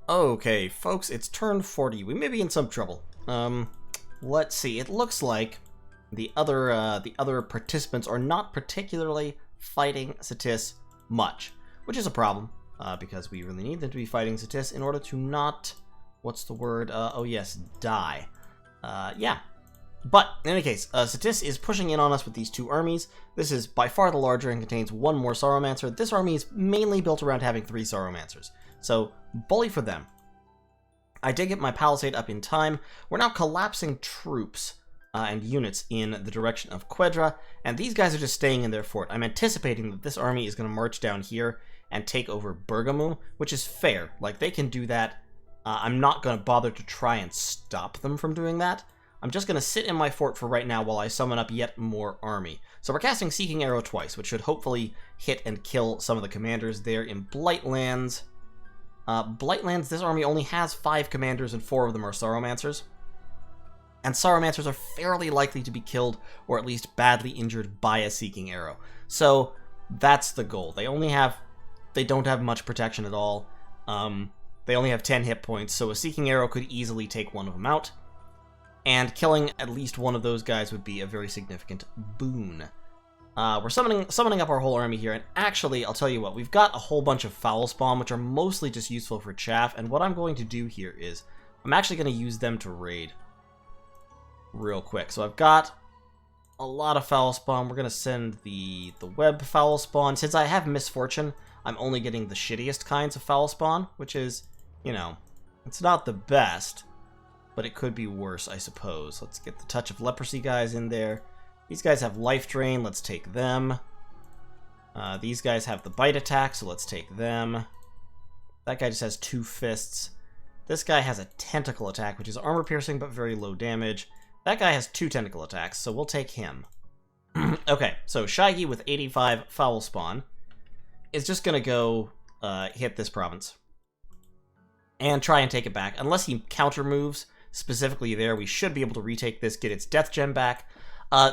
Okay, folks, it's turn 40. We may be in some trouble. Let's see. It looks like the other participants are not particularly fighting Satis much, which is a problem, because we really need them to be fighting Satis in order to not, what's the word? Oh yes, die. Yeah. But, in any case, Satis is pushing in on us with these two armies. This is by far the larger and contains one more Sauromancer. This army is mainly built around having 3 Sauromancers. So, bully for them. I did get my palisade up in time. We're now collapsing troops and units in the direction of Quedra, and these guys are just staying in their fort. I'm anticipating that this army is going to march down here and take over Bergamo, which is fair. Like, they can do that. I'm not going to bother to try and stop them from doing that. I'm just going to sit in my fort for right now while I summon up yet more army. So we're casting Seeking Arrow twice, which should hopefully hit and kill some of the commanders there in Blightlands. Blightlands, this army only has 5 commanders and 4 of them are Sauromancers. And Sauromancers are fairly likely to be killed or at least badly injured by a Seeking Arrow. So that's the goal. They don't have much protection at all. They only have 10 hit points, so a Seeking Arrow could easily take one of them out. And killing at least one of those guys would be a very significant boon. We're summoning up our whole army here, and actually, I'll tell you what, we've got a whole bunch of Foul Spawn, which are mostly just useful for chaff, and what I'm going to do here is, I'm actually going to use them to raid real quick. So I've got a lot of Foul Spawn. We're going to send the Web Foul Spawn. Since I have Misfortune, I'm only getting the shittiest kinds of Foul Spawn, which is, you know, it's not the best, but it could be worse, I suppose. Let's get the Touch of Leprosy guys in there. These guys have Life Drain, let's take them. These guys have the Bite Attack, so let's take them. That guy just has 2 fists. This guy has a Tentacle Attack, which is armor piercing, but very low damage. That guy has 2 Tentacle Attacks, so we'll take him. Okay, so Shaggy with 85 Foul Spawn is just gonna go hit this province and try and take it back. Unless he counter moves specifically there, we should be able to retake this, get its Death Gem back.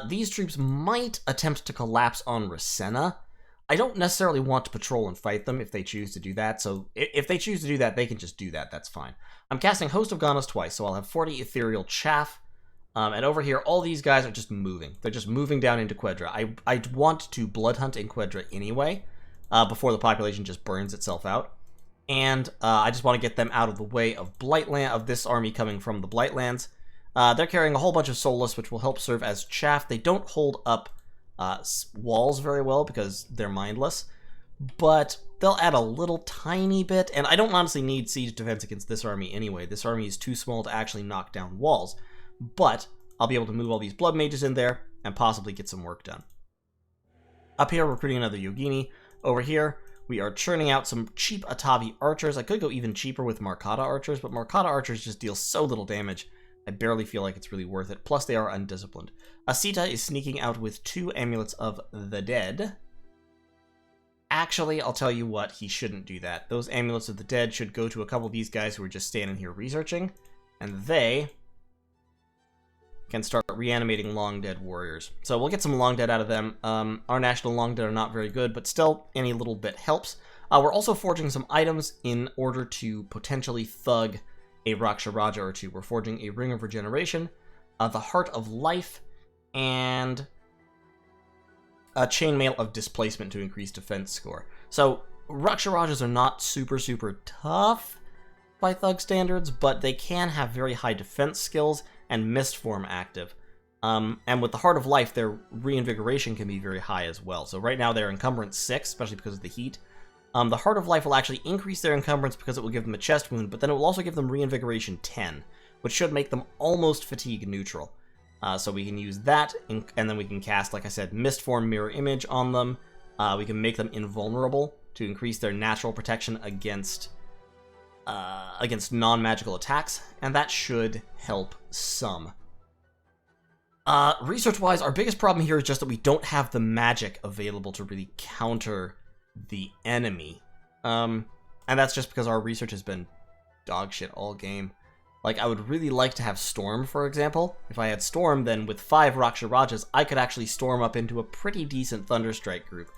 These troops might attempt to collapse on Rasenna. I don't necessarily want to patrol and fight them if they choose to do that, so if they choose to do that, they can just do that, that's fine. I'm casting Host of Ganas twice, so I'll have 40 Ethereal Chaff, and over here, all these guys are just moving. They're just moving down into Quedra. I want to Blood Hunt in Quedra anyway, before the population just burns itself out. And I just want to get them out of the way of this army coming from the Blightlands. They're carrying a whole bunch of Soulless, which will help serve as chaff. They don't hold up walls very well because they're mindless, but they'll add a little tiny bit, and I don't honestly need siege defense against this army anyway. This army is too small to actually knock down walls, but I'll be able to move all these Blood Mages in there and possibly get some work done. Up here, recruiting another Yogini. Over here, we are churning out some cheap Atavi archers. I could go even cheaper with Markata archers, but Markata archers just deal so little damage, I barely feel like it's really worth it. Plus, they are undisciplined. Asita is sneaking out with 2 Amulets of the Dead. Actually, I'll tell you what, he shouldn't do that. Those Amulets of the Dead should go to a couple of these guys who are just standing here researching, and they can start reanimating Long Dead warriors. So we'll get some Long Dead out of them. Our national Long Dead are not very good, but still, any little bit helps. We're also forging some items in order to potentially thug a Raksha Raja or 2. We're forging a Ring of Regeneration, the Heart of Life, and a Chainmail of Displacement to increase defense score. So Raksha Rajas are not super tough by thug standards, but they can have very high defense skills and Mist Form active. And with the Heart of Life, their reinvigoration can be very high as well. So right now they're Encumbrance 6, especially because of the heat. The Heart of Life will actually increase their encumbrance because it will give them a chest wound, but then it will also give them reinvigoration 10, which should make them almost fatigue neutral. So we can use that, and then we can cast, like I said, Mist Form Mirror Image on them. We can make them invulnerable to increase their natural protection against non-magical attacks, and that should help some. Research-wise, our biggest problem here is just that we don't have the magic available to really counter the enemy. And that's just because our research has been dog shit all game. Like, I would really like to have Storm, for example. If I had Storm, then with 5 Raksha Rajas, I could actually storm up into a pretty decent Thunderstrike group.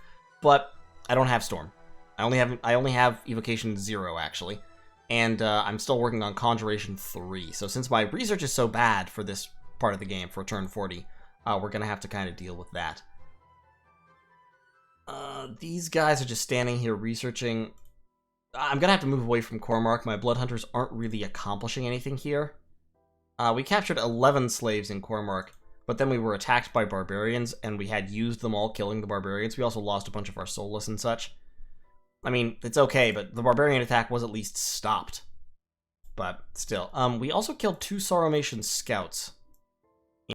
But I don't have Storm. I only have Evocation 0, actually. and I'm still working on Conjuration 3. So since my research is so bad for this part of the game, for turn 40, we're going to have to kind of deal with that. These guys are just standing here researching. I'm going to have to move away from Cormac. My Blood Hunters aren't really accomplishing anything here. We captured 11 slaves in Cormac, but then we were attacked by barbarians, and we had used them all killing the barbarians. We also lost a bunch of our soulless and such. I mean, it's okay, but the barbarian attack was at least stopped. But still. We also killed 2 Saromatian scouts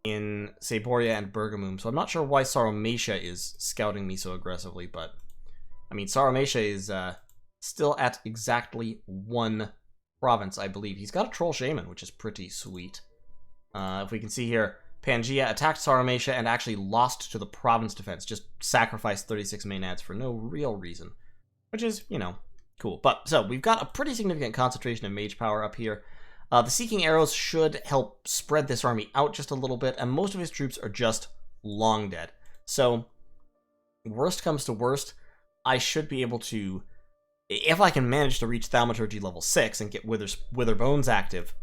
in Saboria and Bergamum, so I'm not sure why Saromatia is scouting me so aggressively, but I mean, Saromatia is still at exactly 1 province, I believe. He's got a Troll Shaman, which is pretty sweet. If we can see here, Pangaea attacked Saromatia and actually lost to the province defense, just sacrificed 36 Maenads for no real reason, which is, you know, cool. But, so, we've got a pretty significant concentration of mage power up here. The Seeking Arrows should help spread this army out just a little bit, and most of his troops are just long dead. So, worst comes to worst, I should be able to, if I can manage to reach Thaumaturgy level 6 and get Wither Bones active,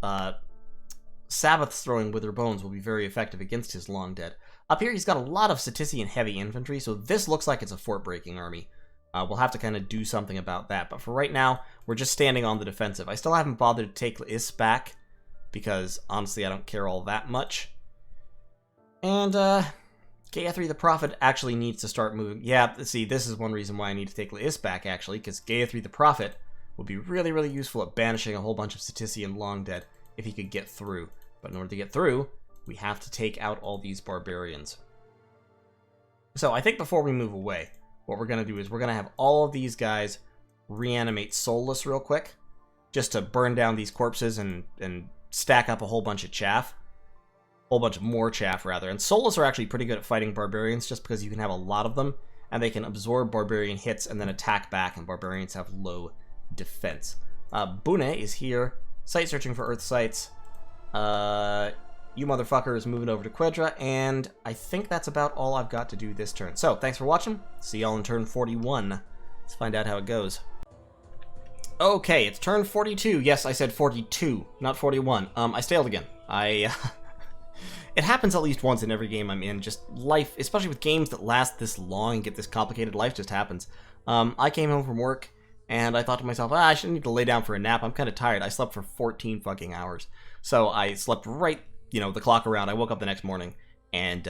Sabbath's throwing Wither Bones will be very effective against his long dead. Up here, he's got a lot of Cetissian heavy infantry, so this looks like it's a fort-breaking army. We'll have to kind of do something about that, but for right now, we're just standing on the defensive. I still haven't bothered to take Is back, because honestly, I don't care all that much. And, Gaia3 the Prophet actually needs to start moving. Yeah, see, this is one reason why I need to take Is back, actually, because Gaia3 the Prophet would be really, really useful at banishing a whole bunch of Cetissian long dead if he could get through. But in order to get through, we have to take out all these barbarians. So I think before we move away, what we're going to do is we're going to have all of these guys reanimate soulless real quick, just to burn down these corpses and stack up a whole bunch of chaff. Whole bunch of more chaff, rather. And soulless are actually pretty good at fighting barbarians, just because you can have a lot of them, and they can absorb barbarian hits and then attack back, and barbarians have low defense. Bune is here, site searching for earth sites. You motherfucker is moving over to Quedra, and I think that's about all I've got to do this turn. So, thanks for watching. See y'all in turn 41. Let's find out how it goes. Okay, it's turn 42. Yes, I said 42, not 41. I stalled again. It happens at least once in every game I'm in. Just life, especially with games that last this long and get this complicated, life just happens. I came home from work, and I thought to myself, I shouldn't need to lay down for a nap. I'm kind of tired. I slept for 14 fucking hours. So I slept right, the clock around. I woke up the next morning, and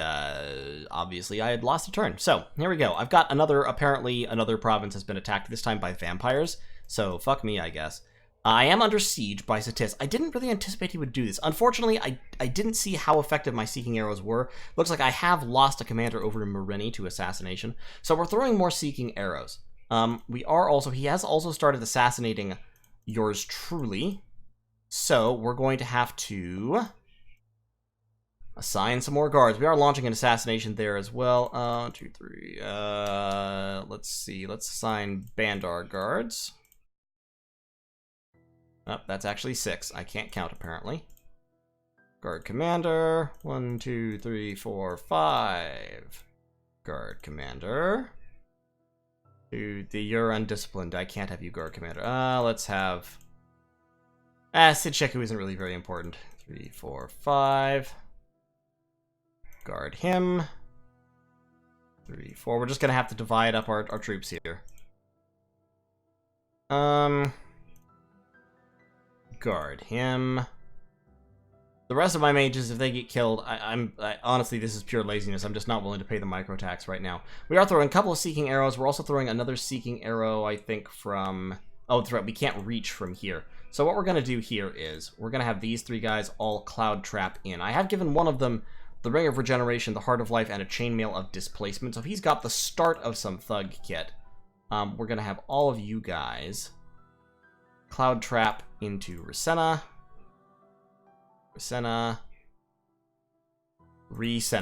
obviously I had lost a turn. So, here we go. I've got apparently another province has been attacked, this time by vampires. So, fuck me, I guess. I am under siege by Cetis. I didn't really anticipate he would do this. Unfortunately, I didn't see how effective my Seeking Arrows were. Looks like I have lost a commander over in Merini to assassination. So we're throwing more Seeking Arrows. He has also started assassinating yours truly. So we're going to have to assign some more guards. We are launching an assassination there as well. 1, 2, 3. Let's see. Let's assign Bandar guards. Oh, that's actually 6. I can't count, apparently. Guard commander. 1, 2, 3, 4, 5. Guard commander. You're undisciplined. I can't have you guard commander. Let's have... Sidcheku isn't really very important. 3, 4, 5. Guard him. 3, 4. We're just gonna have to divide up our troops here. Guard him. The rest of my mages, if they get killed, honestly, this is pure laziness. I'm just not willing to pay the micro tax right now. We are throwing a couple of Seeking Arrows. We're also throwing another Seeking Arrow, I think, from... Oh, that's right, we can't reach from here. So what we're going to do here is, we're going to have these 3 guys all Cloud Trap in. I have given one of them the Ring of Regeneration, the Heart of Life, and a Chainmail of Displacement. So he's got the start of some Thug kit. We're going to have all of you guys Cloud Trap into Rasenna. Rasenna.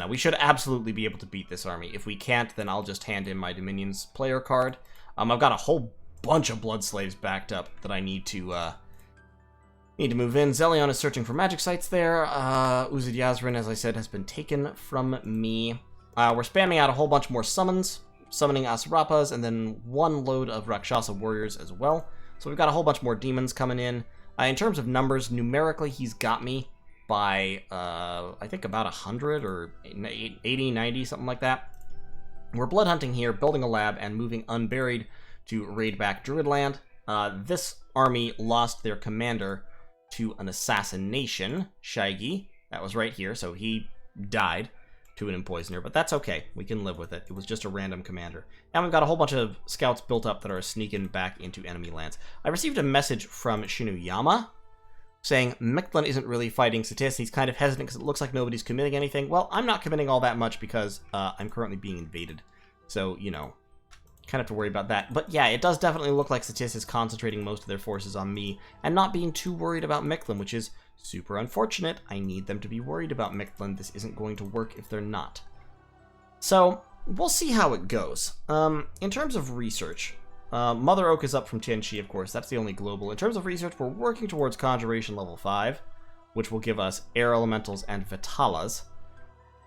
We should absolutely be able to beat this army. If we can't, then I'll just hand in my Dominions player card. I've got a whole bunch of Blood Slaves backed up that I need to move in. Zelion is searching for magic sites there. Uzid Yazrin, as I said, has been taken from me. We're spamming out a whole bunch more summons, summoning Asurapas, and then 1 load of Rakshasa warriors as well. So we've got a whole bunch more demons coming in. In terms of numbers, numerically, he's got me by, I think about 100 or 80, 90, something like that. We're blood hunting here, building a lab, and moving unburied to raid back Druidland. This army lost their commander to an assassination, Shaigi. That was right here, so he died to an empoisoner, but that's okay. We can live with it. It was just a random commander. And we've got a whole bunch of scouts built up that are sneaking back into enemy lands. I received a message from Shinuyama saying Mictlan isn't really fighting Satis. He's kind of hesitant because it looks like nobody's committing anything. Well, I'm not committing all that much because I'm currently being invaded. So, you know, kind of have to worry about that. But yeah, it does definitely look like Satis is concentrating most of their forces on me and not being too worried about Mictlan, which is super unfortunate. I need them to be worried about Mictlan. This isn't going to work if they're not. So, we'll see how it goes. In terms of research, Mother Oak is up from Tianchi, of course. That's the only global. In terms of research, we're working towards Conjuration level 5, which will give us Air Elementals and Vitalas.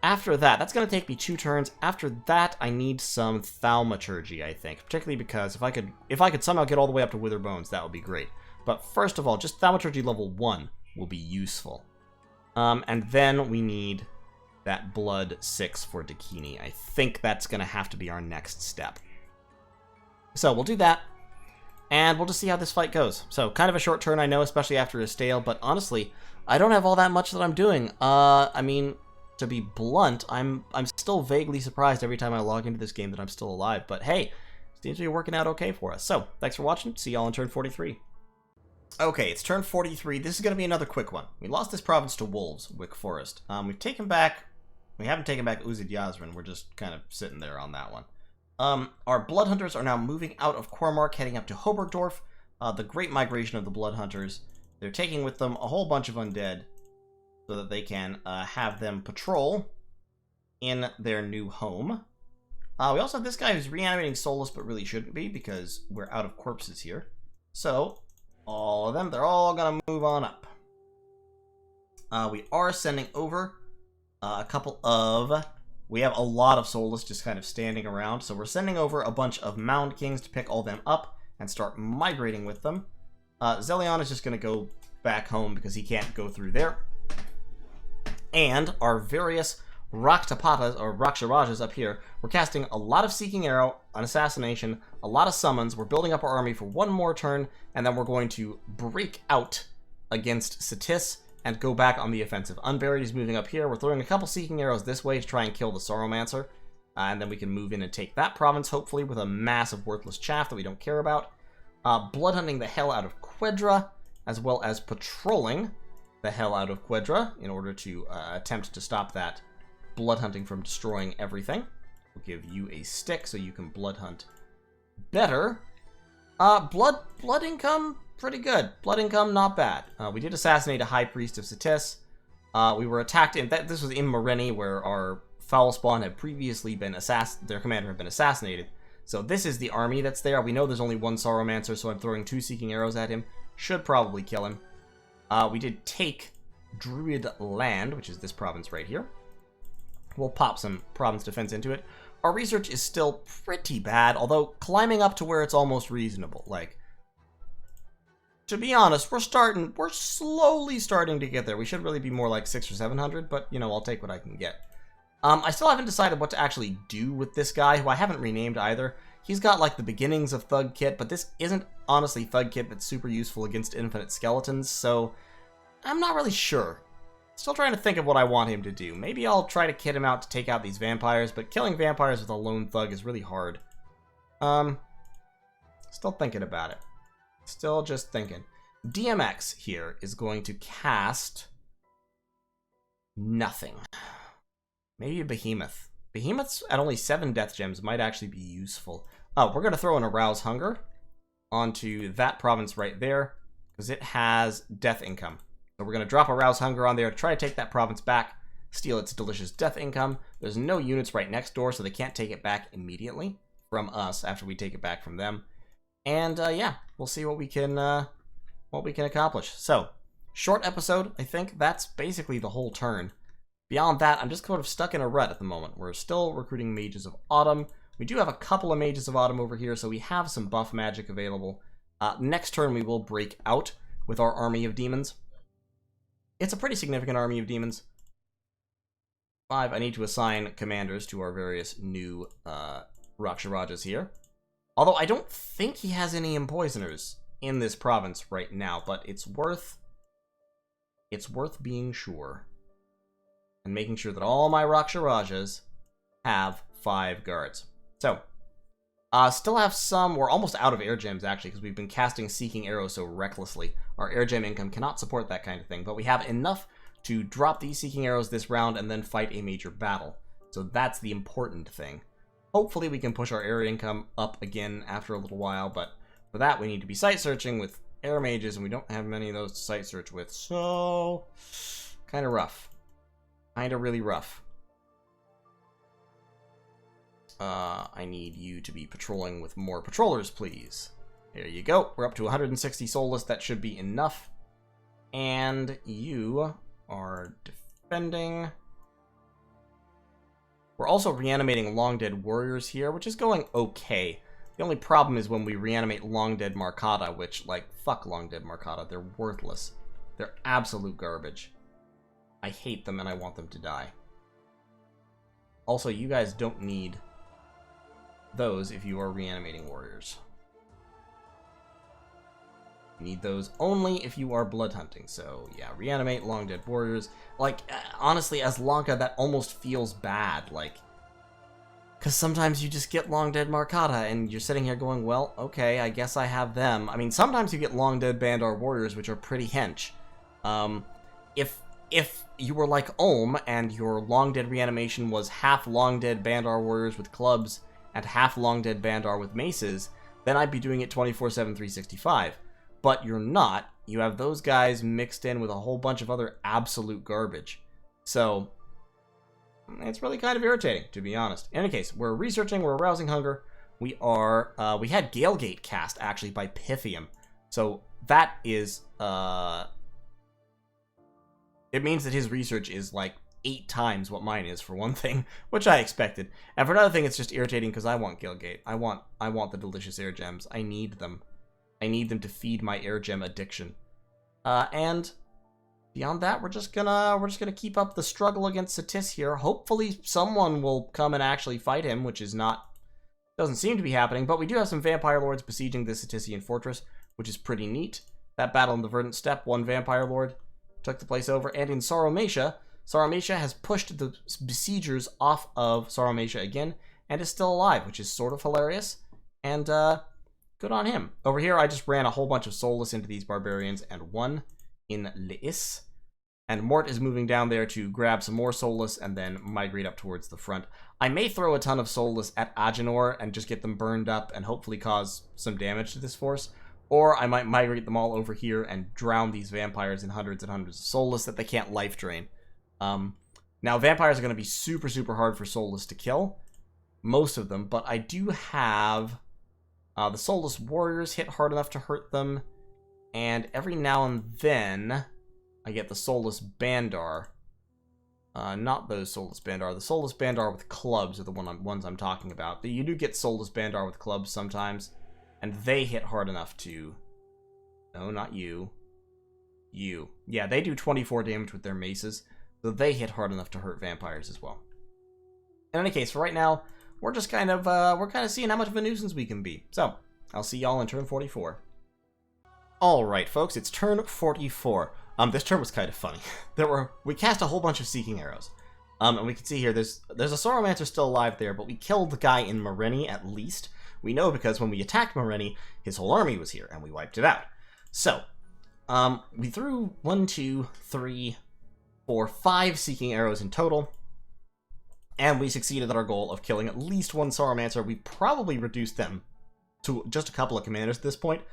After that, that's going to take me 2 turns. After that, I need some Thaumaturgy, I think. Particularly because if I could somehow get all the way up to Wither Bones, that would be great. But first of all, just Thaumaturgy level 1 will be useful. And then we need that Blood 6 for Dakini. I think that's going to have to be our next step. So we'll do that, and we'll just see how this fight goes. So kind of a short turn, I know, especially after a stale, but honestly, I don't have all that much that I'm doing. I mean, to be blunt, I'm still vaguely surprised every time I log into this game that I'm still alive, but hey, seems to be working out okay for us. So, thanks for watching. See y'all in turn 43. Okay, it's turn 43. This is going to be another quick one. We lost this province to Wolves, Wick Forest. We haven't taken back Uzid Yazran. We're just kind of sitting there on that one. Our Blood Hunters are now moving out of Cormark, heading up to Hobergdorf. The Great Migration of the Blood Hunters. They're taking with them a whole bunch of undead so that they can have them patrol in their new home. We also have this guy who's reanimating soulless but really shouldn't be because we're out of corpses here. So, all of them, they're all going to move on up. We are sending over a couple of... We have a lot of soulless just kind of standing around, so we're sending over a bunch of Mound Kings to pick all them up and start migrating with them. Zelion is just going to go back home because he can't go through there. And our various Raktapatas, or Raksharajas up here, we're casting a lot of Seeking Arrow, an Assassination, a lot of Summons. We're building up our army for one more turn, and then we're going to break out against Satis and go back on the offensive. Unburied is moving up here. We're throwing a couple Seeking Arrows this way to try and kill the Sorrowmancer. And then we can move in and take that province, hopefully, with a mass of worthless chaff that we don't care about. Blood hunting the hell out of Quedra, as well as patrolling the hell out of Quedra in order to attempt to stop that blood hunting from destroying everything. We'll give you a stick so you can blood hunt better. Blood income, pretty good. Blood income, not bad. We did assassinate a High Priest of Satis. We were attacked in... This was in Moreni, where our Foul Spawn had previously been their commander had been assassinated. So this is the army that's there. We know there's only one Sorrowmancer, so I'm throwing 2 Seeking Arrows at him. Should probably kill him. We did take Druid Land, which is this province right here. We'll pop some province defense into it. Our research is still pretty bad, although climbing up to where it's almost reasonable. Like, to be honest, we're slowly starting to get there. We should really be more like 600 or 700, but, you know, I'll take what I can get. I still haven't decided what to actually do with this guy, who I haven't renamed either. He's got, like, the beginnings of Thug Kit, but this isn't, honestly, Thug Kit that's super useful against infinite skeletons, so I'm not really sure. Still trying to think of what I want him to do. Maybe I'll try to kit him out to take out these vampires, but killing vampires with a lone thug is really hard. Still thinking about it. Still just thinking. DMX here is going to cast nothing. Maybe a Behemoth. Behemoths at only 7 death gems might actually be useful. Oh, we're going to throw an Arouse Hunger onto that province right there, because it has death income. So we're going to drop Arouse Hunger on there to try to take that province back, steal its delicious death income. There's no units right next door, so they can't take it back immediately from us after we take it back from them. And yeah, we'll see what we can accomplish. So, short episode. I think that's basically the whole turn. Beyond that, I'm just kind of stuck in a rut at the moment. We're still recruiting Mages of Autumn. We do have a couple of Mages of Autumn over here, so we have some buff magic available. Next turn, we will break out with our army of demons. It's a pretty significant army of demons. 5, I need to assign commanders to our various new Raksharajas here. Although I don't think he has any empoisoners in this province right now, but it's worth being sure. And making sure that all my Raksharajas have 5 guards. So, still have some. We're almost out of air gems, actually, because we've been casting Seeking Arrows so recklessly. Our air gem income cannot support that kind of thing, but we have enough to drop these Seeking Arrows this round and then fight a major battle. So that's the important thing. Hopefully we can push our air income up again after a little while, but for that we need to be sight searching with air mages, and we don't have many of those to sight search with, so kind of rough. Kind of really rough. I need you to be patrolling with more patrollers, please. There you go. We're up to 160 soulless. That should be enough. And you are defending. We're also reanimating long dead warriors here, which is going okay. The only problem is when we reanimate long dead Markata, which, like, fuck long dead Markata. They're worthless. They're absolute garbage. I hate them and I want them to die. Also, you guys don't need those if you are reanimating warriors. You need those only if you are blood hunting. So, yeah, reanimate long dead warriors. Like, honestly, as Lanka, that almost feels bad. Like, because sometimes you just get long dead Markata and you're sitting here going, well, okay, I guess I have them. I mean, sometimes you get long dead Bandar warriors, which are pretty hench. If you were like Ulm and your long dead reanimation was half long dead Bandar warriors with clubs and half long dead Bandar with maces, then I'd be doing it 24/7, 365. But you're not. You have those guys mixed in with a whole bunch of other absolute garbage. So it's really kind of irritating, to be honest. In any case, we're researching, we're arousing hunger. We had Galegate cast, actually, by Pythium. So that is, it means that his research is like 8 times what mine is, for one thing, which I expected. And for another thing, it's just irritating because I want Galegate. I want the delicious air gems. I need them. I need them to feed my air gem addiction. And beyond that, we're just gonna keep up the struggle against Satis here. Hopefully someone will come and actually fight him, which doesn't seem to be happening, but we do have some vampire lords besieging the Satisian fortress, which is pretty neat. That battle in the Verdant Steppe, 1 vampire lord took the place over, and in Sauromatia has pushed the besiegers off of Sauromatia again, and is still alive, which is sort of hilarious, and good on him. Over here, I just ran a whole bunch of soulless into these barbarians, and 1 in Leis, and Mort is moving down there to grab some more soulless and then migrate up towards the front. I may throw a ton of soulless at Agenor and just get them burned up and hopefully cause some damage to this force, or I might migrate them all over here and drown these vampires in hundreds and hundreds of soulless that they can't life drain. Now, vampires are going to be super, super hard for soulless to kill, most of them, but I do have the soulless warriors hit hard enough to hurt them, and every now and then I get the soulless Bandar. Not those soulless Bandar. The soulless Bandar with clubs are the ones I'm talking about. You do get soulless Bandar with clubs sometimes, and they hit hard enough to... No, not you. You. Yeah, they do 24 damage with their maces, so they hit hard enough to hurt vampires as well. In any case, for right now, we're just kind of seeing how much of a nuisance we can be. So, I'll see y'all in turn 44. Alright, folks, it's turn 44. This turn was kind of funny. We cast a whole bunch of Seeking Arrows. And we can see here, there's a Sauromancer still alive there, but we killed the guy in Mareni at least. We know because when we attacked Mareni, his whole army was here, and we wiped it out. So, we threw 1, 2, 3, 4, 5 Seeking Arrows in total, and we succeeded at our goal of killing at least 1 Sauromancer. We probably reduced them to just a couple of commanders at this point.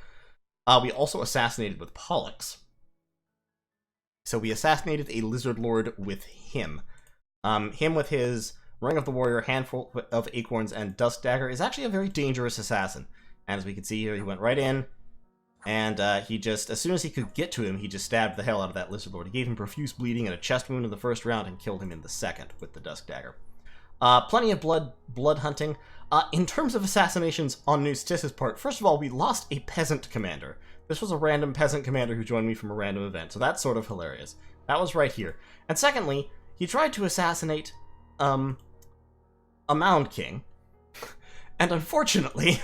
We also assassinated with Pollux. So we assassinated a Lizard Lord with him. Him with his Ring of the Warrior, Handful of Acorns, and Dusk Dagger is actually a very dangerous assassin. And as we can see here, he went right in, and he just, as soon as he could get to him, he just stabbed the hell out of that Lizard Lord. He gave him profuse bleeding and a chest wound in the first round and killed him in the second with the Dusk Dagger. Plenty of blood hunting. In terms of assassinations on New Stis's part, first of all, we lost a peasant commander. This was a random peasant commander who joined me from a random event, so that's sort of hilarious. That was right here. And secondly, he tried to assassinate, a Mound King. And unfortunately,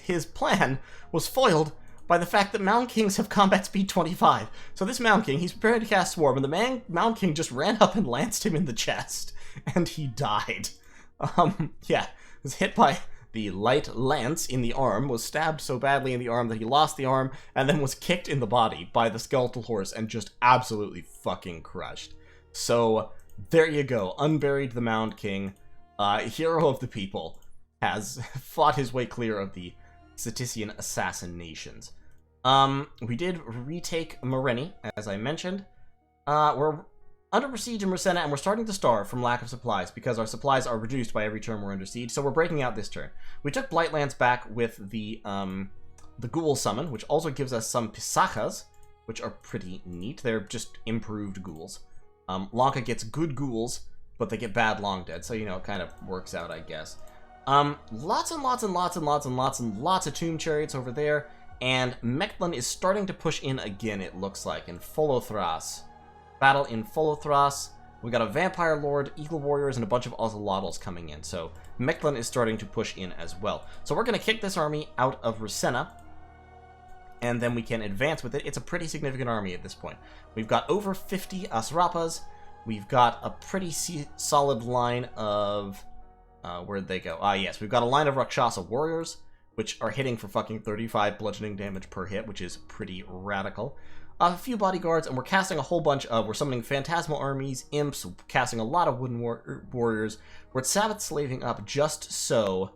his plan was foiled by the fact that Mound Kings have combat speed 25. So this Mound King, he's prepared to cast Swarm, and the Mound King just ran up and lanced him in the chest, and he died. Yeah, was hit by the light lance in the arm, was stabbed so badly in the arm that he lost the arm, and then was kicked in the body by the skeletal horse and just absolutely fucking crushed. So, there you go. Unburied the Mound King, hero of the people, has fought his way clear of the Cetician assassinations. We did retake Mareni, as I mentioned. We're under siege in Rasenna, and we're starting to starve from lack of supplies, because our supplies are reduced by every turn we're under siege, so we're breaking out this turn. We took Blightlands back with the Ghoul Summon, which also gives us some Pisachas, which are pretty neat. They're just improved ghouls. Lanka gets good ghouls, but they get bad Long Dead, so, you know, it kind of works out, I guess. Lots and lots of Tomb Chariots over there, and Mechlin is starting to push in again, it looks like, in Folothras. Battle in Folothras. We got a Vampire Lord, Eagle Warriors, and a bunch of Ozelotls coming in, so Mechlin is starting to push in as well. So we're going to kick this army out of Rasenna, and then we can advance with it. It's a pretty significant army at this point. We've got over 50 Asrapas. We've got a pretty solid line of... where'd they go? Yes, we've got a line of Rakshasa Warriors, which are hitting for fucking 35 bludgeoning damage per hit, which is pretty radical. A few bodyguards, and we're casting a whole bunch of... We're summoning Phantasmal Armies, Imps, casting a lot of Wooden Warriors. We're Sabbath Slaving up just so...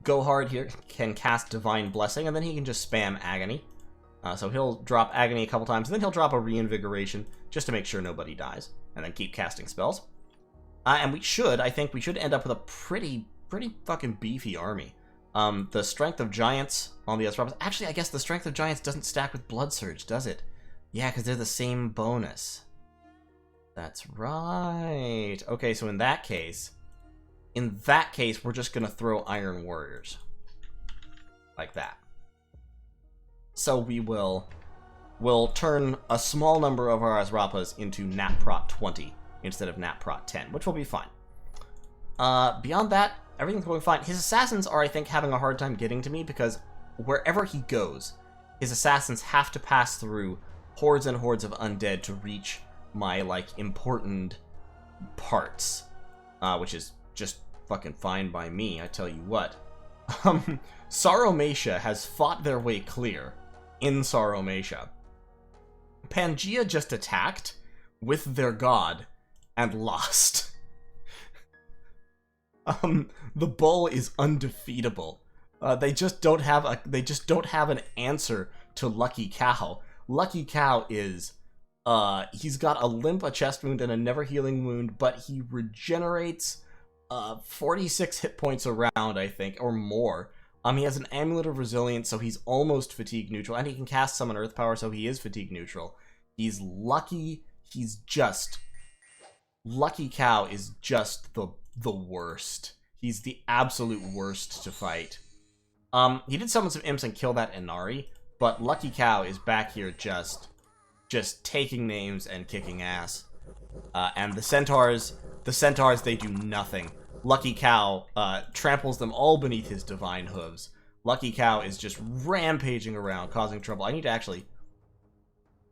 Gohard here can cast Divine Blessing, and then he can just spam Agony. So he'll drop Agony a couple times, and then he'll drop a Reinvigoration, just to make sure nobody dies, and then keep casting spells. And I think we should end up with a pretty fucking beefy army. The Strength of Giants on the Asrapas. Actually, I guess the Strength of Giants doesn't stack with Blood Surge, does it? Yeah, because they're the same bonus. That's right. Okay, so in that case, we're just going to throw Iron Warriors. Like that. So we'll turn a small number of our Asrapas into Nat-Prot 20 instead of Nat-Prot 10, which will be fine. Beyond that, everything's going fine. His assassins are, I think, having a hard time getting to me because wherever he goes, his assassins have to pass through hordes and hordes of undead to reach my, like, important parts. Which is just fucking fine by me, I tell you what. Sauromatia has fought their way clear in Sauromatia. Pangaea just attacked with their god and lost. The bull is undefeatable. They just don't have an answer to Lucky Cow. Lucky Cow is he's got a limp, a chest wound, and a never healing wound, but he regenerates 46 hit points around, I think, or more. He has an Amulet of Resilience, so he's almost fatigue neutral, and he can cast Summon Earth Power, so he is fatigue neutral. He's lucky. Lucky Cow is just the worst. He's the absolute worst to fight. He did summon some imps and kill that Inari, but Lucky Cow is back here just taking names and kicking ass. And the centaurs, they do nothing. Lucky Cow tramples them all beneath his divine hooves. Lucky Cow is just rampaging around, causing trouble. I need to actually...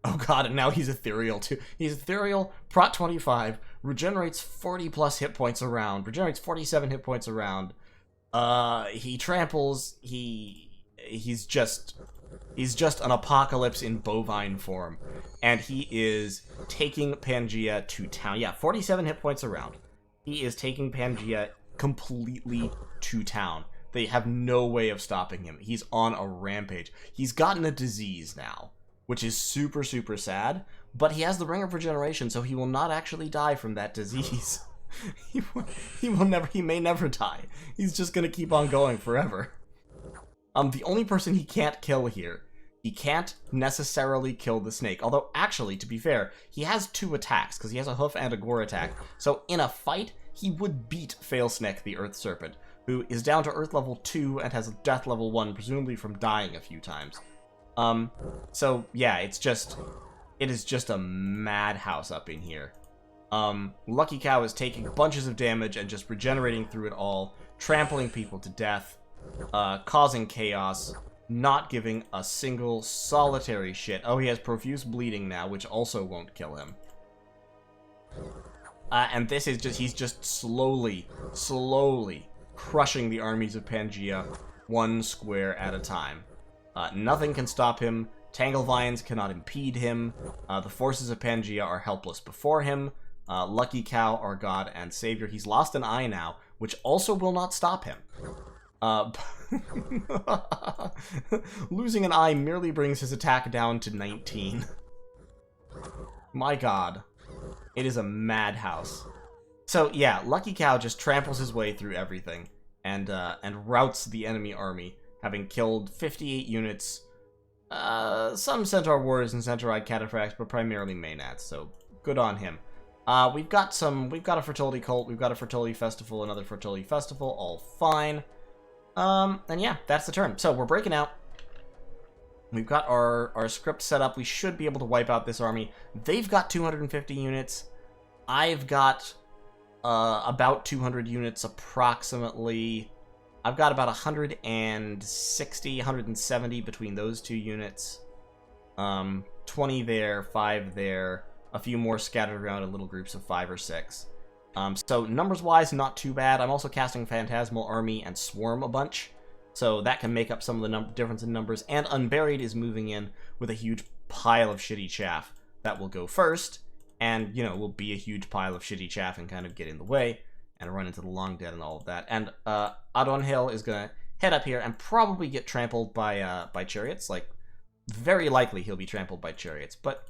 Oh god, and now he's ethereal too. He's ethereal, Prot 25, regenerates 40 plus hit points around, regenerates 47 hit points around. He tramples, he's just an apocalypse in bovine form. And he is taking Pangaea to town. Yeah, 47 hit points around. He is taking Pangaea completely to town. They have no way of stopping him. He's on a rampage. He's gotten a disease now, which is super, super sad, but he has the Ring of Regeneration, so he will not actually die from that disease. He may never die. He's just gonna keep on going forever. The only person he can't kill here, He can't necessarily kill the snake. Although, actually, to be fair, he has 2 attacks, because he has a hoof and a gore attack. So, in a fight, he would beat Failsnick, the Earth Serpent, who is down to Earth level 2 and has a Death level 1, presumably from dying a few times. So, yeah, it is just a madhouse up in here. Lucky Cow is taking bunches of damage and just regenerating through it all, trampling people to death, causing chaos, not giving a single solitary shit. Oh, he has profuse bleeding now, which also won't kill him. And this is just, he's just slowly crushing the armies of Pangaea, 1 square at a time. Nothing can stop him. Tangle Vines cannot impede him. The forces of Pangaea are helpless before him. Lucky Cow, our god and savior. He's lost an eye now, which also will not stop him. Losing an eye merely brings his attack down to 19. My god. It is a madhouse. So, yeah, Lucky Cow just tramples his way through everything and routs the enemy army, having killed 58 units, some Centaur Warriors and Centauride Cataphracts, but primarily Maenats, so good on him. We've got a fertility cult, we've got a fertility festival, another fertility festival, all fine. And yeah, that's the turn. So we're breaking out. We've got our script set up. We should be able to wipe out this army. They've got 250 units. I've got about 200 units approximately. I've got about 160, 170 between those 2 units. 20 there, 5 there, a few more scattered around in little groups of 5 or 6. So numbers-wise, not too bad. I'm also casting Phantasmal Army and Swarm a bunch, so that can make up some of the difference in numbers. And Unburied is moving in with a huge pile of shitty chaff that will go first, and, you know, will be a huge pile of shitty chaff and kind of get in the way and run into the Long Dead and all of that. And Adonhill is going to head up here and probably get trampled by chariots. Like, very likely he'll be trampled by chariots, but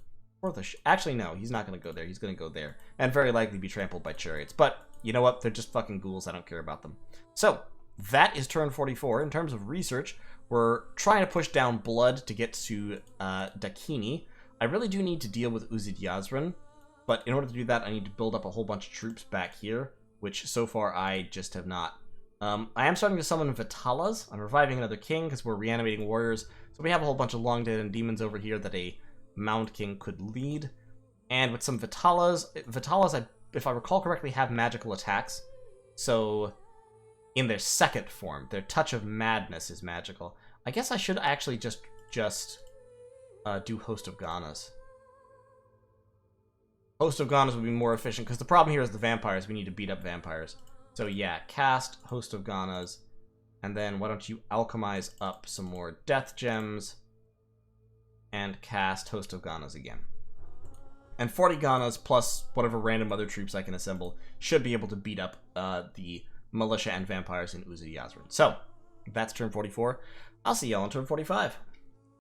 actually, no, he's not going to go there. He's going to go there and very likely be trampled by chariots. But you know what? They're just fucking ghouls. I don't care about them. So that is turn 44. In terms of research, we're trying to push down blood to get to Dakini. I really do need to deal with Uzid Yazran, but in order to do that, I need to build up a whole bunch of troops back here, which so far I just have not. I am starting to summon Vitalas. I'm reviving another king because we're reanimating warriors. So we have a whole bunch of long dead and demons over here that a Mound King could lead. And with some Vitalas, if I recall correctly, have magical attacks. So in their second form, their Touch of Madness is magical. I guess I should actually just do Host of Ganas. Host of Ganas would be more efficient, because the problem here is the vampires. We need to beat up vampires. So yeah, cast Host of Ganas, and then why don't you alchemize up some more Death Gems, and cast Host of Ganas again. And 40 Ganas plus whatever random other troops I can assemble should be able to beat up the militia and vampires in Uzid Yazran. So, that's turn 44. I'll see y'all on turn 45.